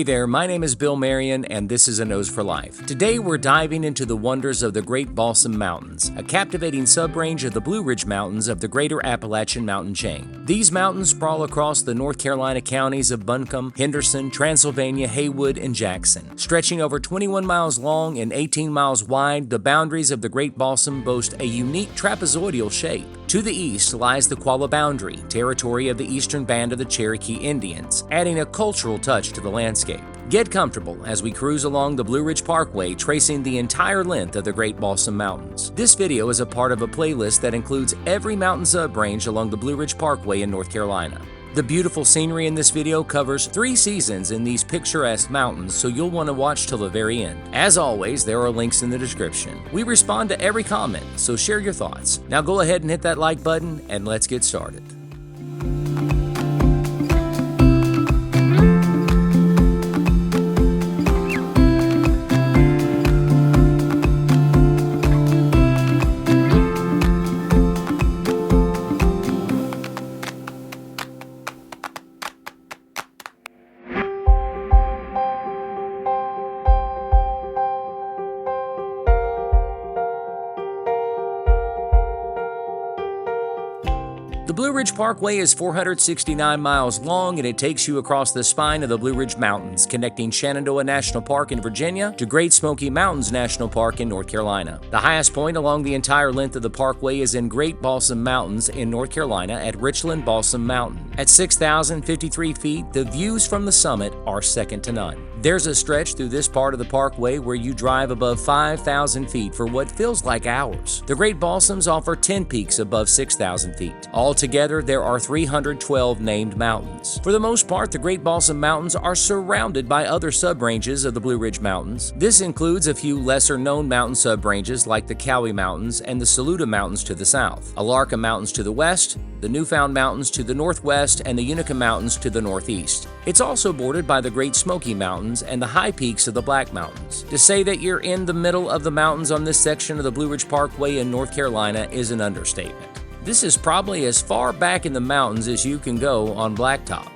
there, my name is Bill Marion, and this is A Nose for Life. Today we're diving into the wonders of the Great Balsam Mountains, a captivating subrange of the Blue Ridge Mountains of the greater Appalachian mountain chain. These mountains sprawl across the North Carolina counties of Buncombe, Henderson, Transylvania, Haywood, and Jackson. Stretching over 21 miles long and 18 miles wide, the boundaries of the Great Balsam boast a unique trapezoidal shape. To the east lies the Qualla Boundary, territory of the eastern band of the Cherokee Indians, adding a cultural touch to the landscape. Get comfortable as we cruise along the Blue Ridge Parkway, tracing the entire length of the Great Balsam Mountains. This video is a part of a playlist that includes every mountain subrange along the Blue Ridge Parkway in North Carolina. The beautiful scenery in this video covers 3 seasons in these picturesque mountains, so you'll want to watch till the very end. As always, there are links in the description. We respond to every comment, so share your thoughts. Now go ahead and hit that like button, and let's get started. The Blue Ridge Parkway is 469 miles long, and it takes you across the spine of the Blue Ridge Mountains, connecting Shenandoah National Park in Virginia to Great Smoky Mountains National Park in North Carolina. The highest point along the entire length of the parkway is in Great Balsam Mountains in North Carolina at Richland Balsam Mountain. At 6,053 feet, the views from the summit are second to none. There's a stretch through this part of the parkway where you drive above 5,000 feet for what feels like hours. The Great Balsams offer 10 peaks above 6,000 feet. Altogether, there are 312 named mountains. For the most part, the Great Balsam Mountains are surrounded by other subranges of the Blue Ridge Mountains. This includes a few lesser-known mountain subranges like the Cowee Mountains and the Saluda Mountains to the south, Alarka Mountains to the west, the Newfound Mountains to the northwest, and the Unaka Mountains to the northeast. It's also bordered by the Great Smoky Mountains and the high peaks of the Black Mountains. To say that you're in the middle of the mountains on this section of the Blue Ridge Parkway in North Carolina is an understatement. This is probably as far back in the mountains as you can go on blacktop.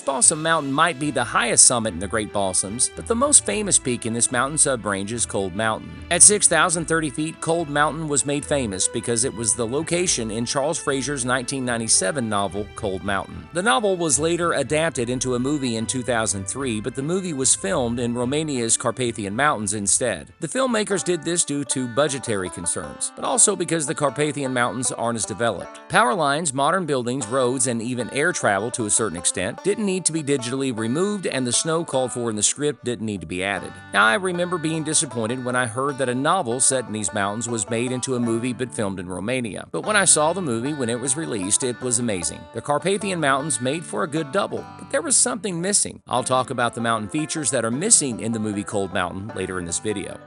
Balsam Mountain might be the highest summit in the Great Balsams, but the most famous peak in this mountain subrange is Cold Mountain. At 6,030 feet, Cold Mountain was made famous because it was the location in Charles Frazier's 1997 novel, Cold Mountain. The novel was later adapted into a movie in 2003, but the movie was filmed in Romania's Carpathian Mountains instead. The filmmakers did this due to budgetary concerns, but also because the Carpathian Mountains aren't as developed. Power lines, modern buildings, roads, and even air travel to a certain extent didn't need to be digitally removed, and the snow called for in the script didn't need to be added. Now, I remember being disappointed when I heard that a novel set in these mountains was made into a movie but filmed in Romania. But when I saw the movie when it was released, it was amazing. The Carpathian Mountains made for a good double, but there was something missing. I'll talk about the mountain features that are missing in the movie Cold Mountain later in this video.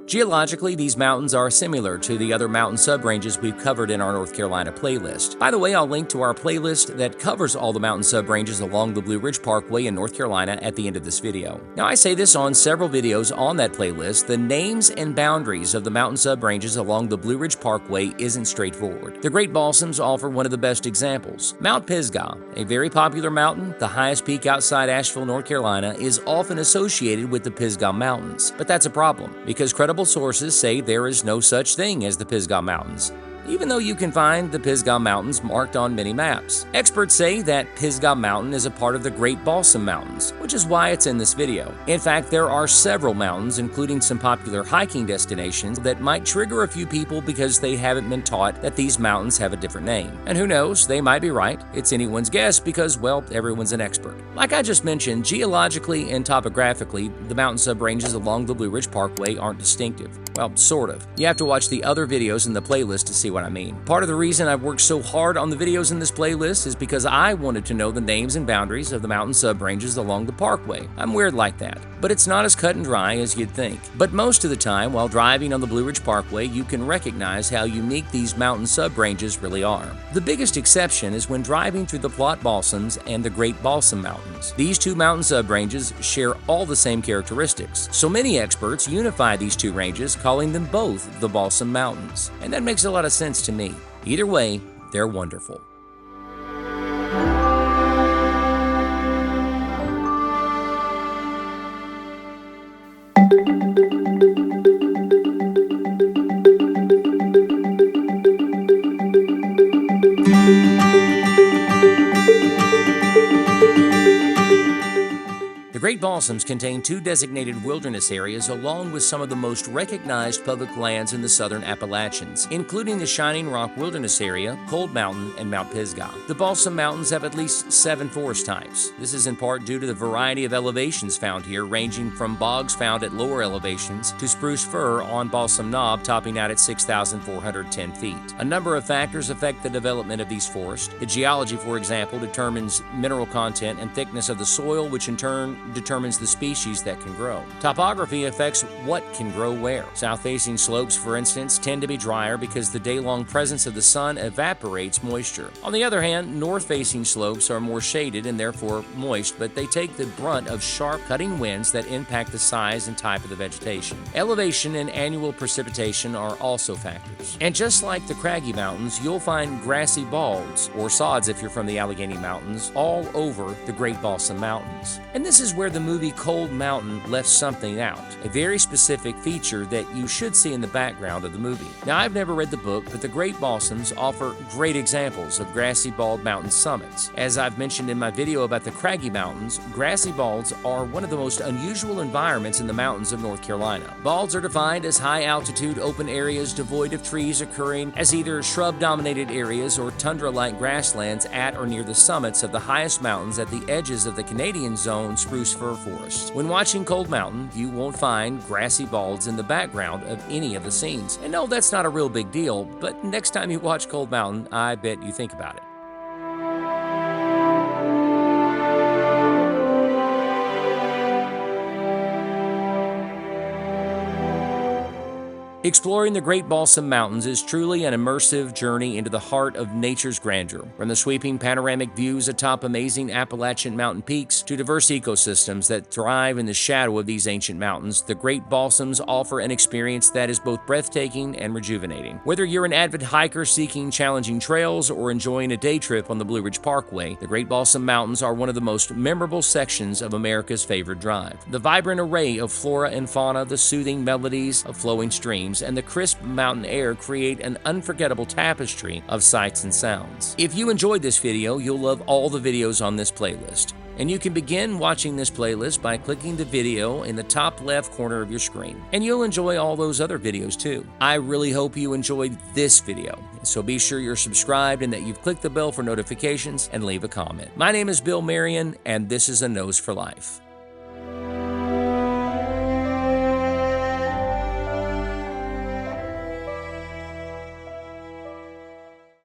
Geologically, these mountains are similar to the other mountain subranges we've covered in our North Carolina playlist. By the way, I'll link to our playlist that covers all the mountain subranges along the Blue Ridge Parkway in North Carolina at the end of this video. Now, I say this on several videos on that playlist, the names and boundaries of the mountain subranges along the Blue Ridge Parkway isn't straightforward. The Great Balsams offer one of the best examples. Mount Pisgah, a very popular mountain, the highest peak outside Asheville, North Carolina, is often associated with the Pisgah Mountains. But that's a problem, because credible sources say there is no such thing as the Pisgah Mountains. even though you can find the Pisgah Mountains marked on many maps. Experts say that Pisgah Mountain is a part of the Great Balsam Mountains, which is why it's in this video. In fact, there are several mountains, including some popular hiking destinations, that might trigger a few people because they haven't been taught that these mountains have a different name. And who knows, they might be right. It's anyone's guess because, well, everyone's an expert. Like I just mentioned, geologically and topographically, the mountain subranges along the Blue Ridge Parkway aren't distinctive. Well, sort of. You have to watch the other videos in the playlist to see what I mean. Part of the reason I've worked so hard on the videos in this playlist is because I wanted to know the names and boundaries of the mountain subranges along the parkway. I'm weird like that, but it's not as cut and dry as you'd think. But most of the time, while driving on the Blue Ridge Parkway, you can recognize how unique these mountain subranges really are. The biggest exception is when driving through the Plott Balsams and the Great Balsam Mountains. These two mountain subranges share all the same characteristics, so many experts unify these two ranges, calling them both the Balsam Mountains. And that makes a lot of sense to me. Either way, they're wonderful. The Great Balsams contain two designated wilderness areas along with some of the most recognized public lands in the southern Appalachians, including the Shining Rock Wilderness Area, Cold Mountain, and Mount Pisgah. The Balsam Mountains have at least 7 forest types. This is in part due to the variety of elevations found here, ranging from bogs found at lower elevations to spruce fir on Balsam Knob topping out at 6,410 feet. A number of factors affect the development of these forests. The geology, for example, determines mineral content and thickness of the soil, which in turn determines the species that can grow. Topography affects what can grow where. South-facing slopes, for instance, tend to be drier because the day-long presence of the sun evaporates moisture. On the other hand, north-facing slopes are more shaded and therefore moist, but they take the brunt of sharp, cutting winds that impact the size and type of the vegetation. Elevation and annual precipitation are also factors. And just like the craggy mountains, you'll find grassy balds, or sods if you're from the Allegheny Mountains, all over the Great Balsam Mountains. And this is where the movie Cold Mountain left something out, a very specific feature that you should see in the background of the movie. Now, I've never read the book, but the Great Balsams offer great examples of grassy bald mountain summits. As I've mentioned in my video about the craggy mountains, grassy balds are one of the most unusual environments in the mountains of North Carolina. Balds are defined as high-altitude open areas devoid of trees occurring as either shrub-dominated areas or tundra-like grasslands at or near the summits of the highest mountains at the edges of the Canadian zone spruce fir forest. When watching Cold Mountain, you won't find grassy balds in the background of any of the scenes. And no, that's not a real big deal, but next time you watch Cold Mountain, I bet you think about it. Exploring the Great Balsam Mountains is truly an immersive journey into the heart of nature's grandeur. From the sweeping panoramic views atop amazing Appalachian mountain peaks to diverse ecosystems that thrive in the shadow of these ancient mountains, the Great Balsams offer an experience that is both breathtaking and rejuvenating. Whether you're an avid hiker seeking challenging trails or enjoying a day trip on the Blue Ridge Parkway, the Great Balsam Mountains are one of the most memorable sections of America's favorite drive. The vibrant array of flora and fauna, the soothing melodies of flowing streams, and the crisp mountain air create an unforgettable tapestry of sights and sounds. If you enjoyed this video, you'll love all the videos on this playlist. And you can begin watching this playlist by clicking the video in the top left corner of your screen. And you'll enjoy all those other videos too. I really hope you enjoyed this video. So be sure you're subscribed and that you've clicked the bell for notifications and leave a comment. My name is Bill Marion, and this is A Nose for Life.